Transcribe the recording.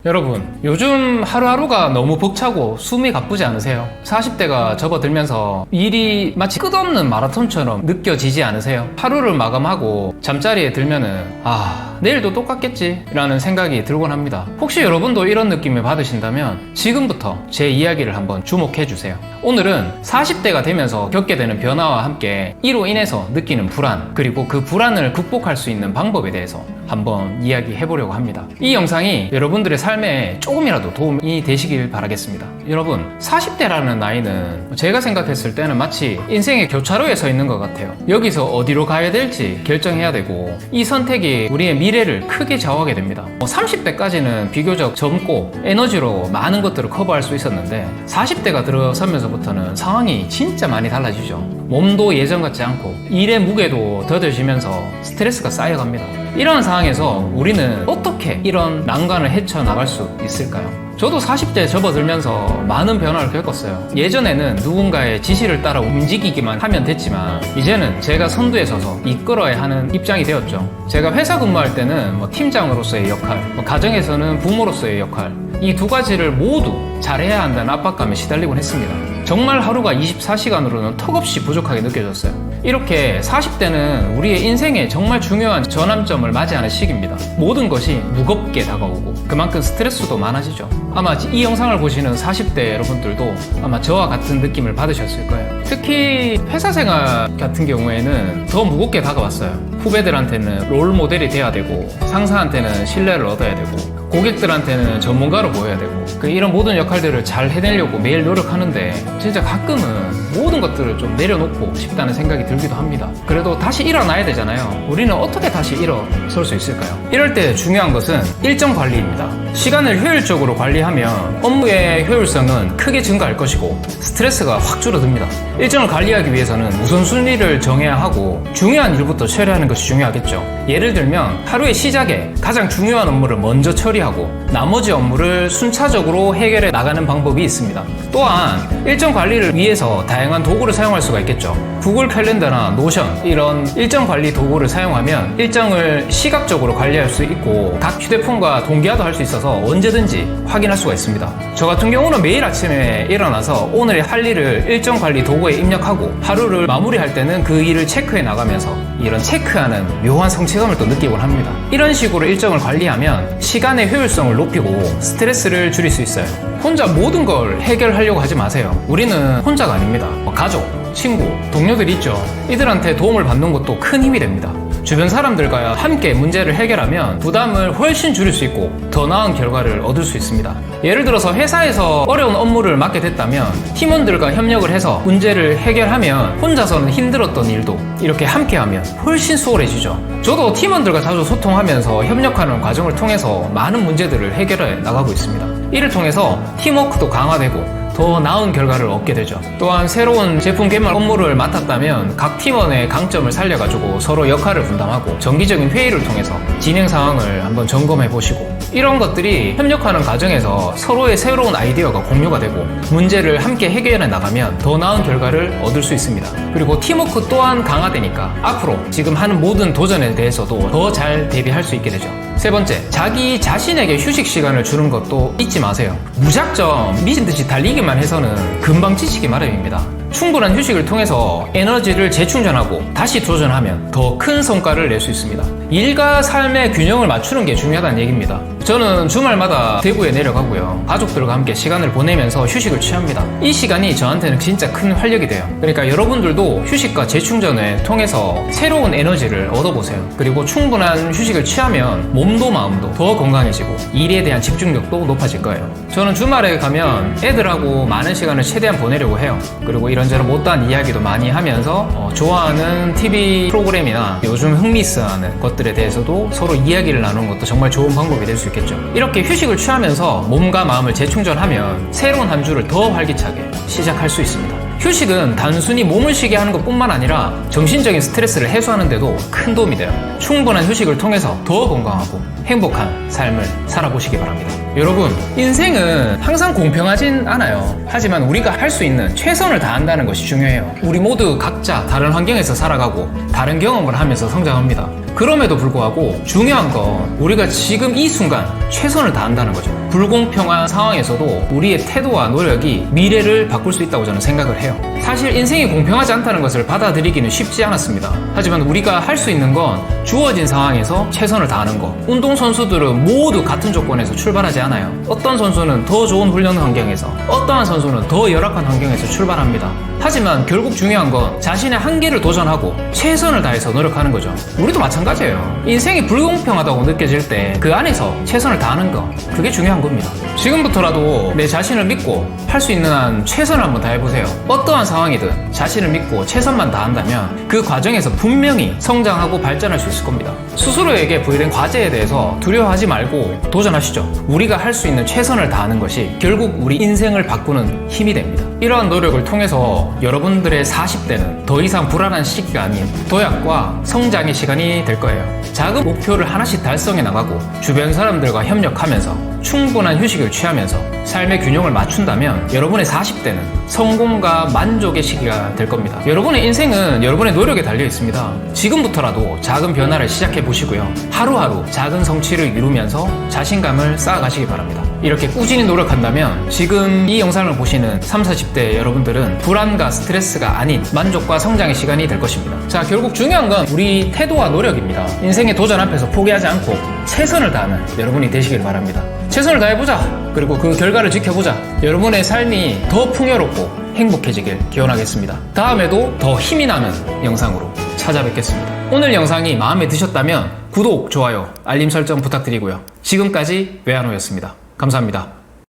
여러분, 요즘 하루하루가 너무 벅차고 숨이 가쁘지 않으세요? 40대가 접어들면서 일이 마치 끝없는 마라톤처럼 느껴지지 않으세요? 하루를 마감하고 잠자리에 들면은 내일도 똑같겠지 라는 생각이 들곤 합니다. 혹시 여러분도 이런 느낌을 받으신다면 지금부터 제 이야기를 한번 주목해 주세요. 오늘은 40대가 되면서 겪게 되는 변화와 함께 이로 인해서 느끼는 불안, 그리고 그 불안을 극복할 수 있는 방법에 대해서 한번 이야기해 보려고 합니다. 이 영상이 여러분들의 삶에 조금이라도 도움이 되시길 바라겠습니다. 여러분, 40대라는 나이는 제가 생각했을 때는 마치 인생의 교차로에 서 있는 것 같아요. 여기서 어디로 가야 될지 결정해야 되고, 이 선택이 우리의 미래를 크게 좌우하게 됩니다. 30대까지는 비교적 젊고 에너지로 많은 것들을 커버할 수 있었는데 40대가 들어서면서부터는 상황이 진짜 많이 달라지죠. 몸도 예전 같지 않고 일의 무게도 더뎌지면서 스트레스가 쌓여갑니다. 이런 상황에서 우리는 어떻게 이런 난관을 헤쳐나갈 수 있을까요? 저도 40대에 접어들면서 많은 변화를 겪었어요. 예전에는 누군가의 지시를 따라 움직이기만 하면 됐지만 이제는 제가 선두에 서서 이끌어야 하는 입장이 되었죠. 제가 회사 근무할 때는 팀장으로서의 역할, 가정에서는 부모로서의 역할, 이 두 가지를 모두 잘해야 한다는 압박감에 시달리곤 했습니다. 정말 하루가 24시간으로는 턱없이 부족하게 느껴졌어요. 이렇게 40대는 우리의 인생에 정말 중요한 전환점을 맞이하는 시기입니다. 모든 것이 무겁게 다가오고 그만큼 스트레스도 많아지죠. 아마 이 영상을 보시는 40대 여러분들도 아마 저와 같은 느낌을 받으셨을 거예요. 특히 회사 생활 같은 경우에는 더 무겁게 다가왔어요. 후배들한테는 롤 모델이 돼야 되고, 상사한테는 신뢰를 얻어야 되고, 고객들한테는 전문가로 보여야 되고, 이런 모든 역할들을 잘 해내려고 매일 노력하는데 진짜 가끔은 모든 것들을 좀 내려놓고 싶다는 생각이 들기도 합니다. 그래도 다시 일어나야 되잖아요. 우리는 어떻게 다시 일어설 수 있을까요? 이럴 때 중요한 것은 일정 관리입니다. 시간을 효율적으로 관리하면 업무의 효율성은 크게 증가할 것이고 스트레스가 확 줄어듭니다. 일정을 관리하기 위해서는 우선순위를 정해야 하고 중요한 일부터 처리하는 것이 중요하겠죠. 예를 들면 하루의 시작에 가장 중요한 업무를 먼저 처리하고 나머지 업무를 순차적으로 해결해 나가는 방법이 있습니다. 또한 일정 관리를 위해서 다양한 도구를 사용할 수가 있겠죠. 구글 캘린더나 노션, 이런 일정 관리 도구를 사용하면 일정을 시각적으로 관리할 수 있고 각 휴대폰과 동기화도 할 수 있어서 언제든지 확인할 수가 있습니다. 저 같은 경우는 매일 아침에 일어나서 오늘의 할 일을 일정 관리 도구에 입력하고 하루를 마무리할 때는 그 일을 체크해 나가면서 이런 체크하는 묘한 성취감을 또 느끼곤 합니다. 이런 식으로 일정을 관리하면 시간의 효율성을 높이고 스트레스를 줄일 수 있어요. 혼자 모든 걸 해결하려고 하지 마세요. 우리는 혼자가 아닙니다. 가족, 친구, 동료들이 있죠. 이들한테 도움을 받는 것도 큰 힘이 됩니다. 주변 사람들과 함께 문제를 해결하면 부담을 훨씬 줄일 수 있고 더 나은 결과를 얻을 수 있습니다. 예를 들어서 회사에서 어려운 업무를 맡게 됐다면 팀원들과 협력을 해서 문제를 해결하면 혼자서는 힘들었던 일도 이렇게 함께하면 훨씬 수월해지죠. 저도 팀원들과 자주 소통하면서 협력하는 과정을 통해서 많은 문제들을 해결해 나가고 있습니다. 이를 통해서 팀워크도 강화되고 더 나은 결과를 얻게 되죠. 또한 새로운 제품 개발 업무를 맡았다면 각 팀원의 강점을 살려가지고 서로 역할을 분담하고 정기적인 회의를 통해서 진행 상황을 한번 점검해 보시고, 이런 것들이 협력하는 과정에서 서로의 새로운 아이디어가 공유가 되고 문제를 함께 해결해 나가면 더 나은 결과를 얻을 수 있습니다. 그리고 팀워크 또한 강화되니까 앞으로 지금 하는 모든 도전에 대해서도 더 잘 대비할 수 있게 되죠. 세 번째, 자기 자신에게 휴식 시간을 주는 것도 잊지 마세요. 무작정 미친 듯이 달리기만 해서는 금방 지치기 마련입니다. 충분한 휴식을 통해서 에너지를 재충전하고 다시 도전하면 더 큰 성과를 낼 수 있습니다. 일과 삶의 균형을 맞추는 게 중요하다는 얘기입니다. 저는 주말마다 대구에 내려가고요. 가족들과 함께 시간을 보내면서 휴식을 취합니다. 이 시간이 저한테는 진짜 큰 활력이 돼요. 그러니까 여러분들도 휴식과 재충전을 통해서 새로운 에너지를 얻어보세요. 그리고 충분한 휴식을 취하면 몸도 마음도 더 건강해지고 일에 대한 집중력도 높아질 거예요. 저는 주말에 가면 애들하고 많은 시간을 최대한 보내려고 해요. 그리고 이런저런 못다한 이야기도 많이 하면서 좋아하는 TV 프로그램이나 요즘 흥미있어하는 것들에 대해서도 서로 이야기를 나누는 것도 정말 좋은 방법이 될 수 있겠죠. 이렇게 휴식을 취하면서 몸과 마음을 재충전하면 새로운 한 주를 더 활기차게 시작할 수 있습니다. 휴식은 단순히 몸을 쉬게 하는 것뿐만 아니라 정신적인 스트레스를 해소하는 데도 큰 도움이 돼요. 충분한 휴식을 통해서 더 건강하고 행복한 삶을 살아보시기 바랍니다. 여러분, 인생은 항상 공평하진 않아요. 하지만 우리가 할 수 있는 최선을 다한다는 것이 중요해요. 우리 모두 각자 다른 환경에서 살아가고 다른 경험을 하면서 성장합니다. 그럼에도 불구하고 중요한 건 우리가 지금 이 순간 최선을 다한다는 거죠. 불공평한 상황에서도 우리의 태도와 노력이 미래를 바꿀 수 있다고 저는 생각을 해요. 사실 인생이 공평하지 않다는 것을 받아들이기는 쉽지 않았습니다. 하지만 우리가 할 수 있는 건 주어진 상황에서 최선을 다하는 것. 운동선수들은 모두 같은 조건에서 출발하지 않아요. 어떤 선수는 더 좋은 훈련 환경에서, 어떠한 선수는 더 열악한 환경에서 출발합니다. 하지만 결국 중요한 건 자신의 한계를 도전하고 최선을 다해서 노력하는 거죠. 우리도 마찬가지예요. 인생이 불공평하다고 느껴질 때 그 안에서 최선을 다하는 거, 그게 중요한 겁니다. 지금부터라도 내 자신을 믿고 할 수 있는 한 최선을 한번 다해보세요. 어떠한 상황이든 자신을 믿고 최선만 다한다면 그 과정에서 분명히 성장하고 발전할 수 있을 겁니다. 스스로에게 부여된 과제에 대해서 두려워하지 말고 도전하시죠. 우리가 할 수 있는 최선을 다하는 것이 결국 우리 인생을 바꾸는 힘이 됩니다. 이러한 노력을 통해서 여러분들의 40대는 더 이상 불안한 시기가 아닌 도약과 성장의 시간이 될 거예요. 작은 목표를 하나씩 달성해 나가고 주변 사람들과 협력하면서 충분한 휴식을 취하면서 삶의 균형을 맞춘다면 여러분의 40대는 성공과 만족의 시기가 될 겁니다. 여러분의 인생은 여러분의 노력에 달려 있습니다. 지금부터라도 작은 변화를 시작해 보시고요. 하루하루 작은 성취를 이루면서 자신감을 쌓아가시기 바랍니다. 이렇게 꾸준히 노력한다면 지금 이 영상을 보시는 30, 40대 여러분들은 불안과 스트레스가 아닌 만족과 성장의 시간이 될 것입니다. 자, 결국 중요한 건 우리 태도와 노력입니다. 인생의 도전 앞에서 포기하지 않고 최선을 다하는 여러분이 되시길 바랍니다. 최선을 다해보자. 그리고 그 결과를 지켜보자. 여러분의 삶이 더 풍요롭고 행복해지길 기원하겠습니다. 다음에도 더 힘이 나는 영상으로 찾아뵙겠습니다. 오늘 영상이 마음에 드셨다면 구독, 좋아요, 알림 설정 부탁드리고요. 지금까지 외환호였습니다. 감사합니다.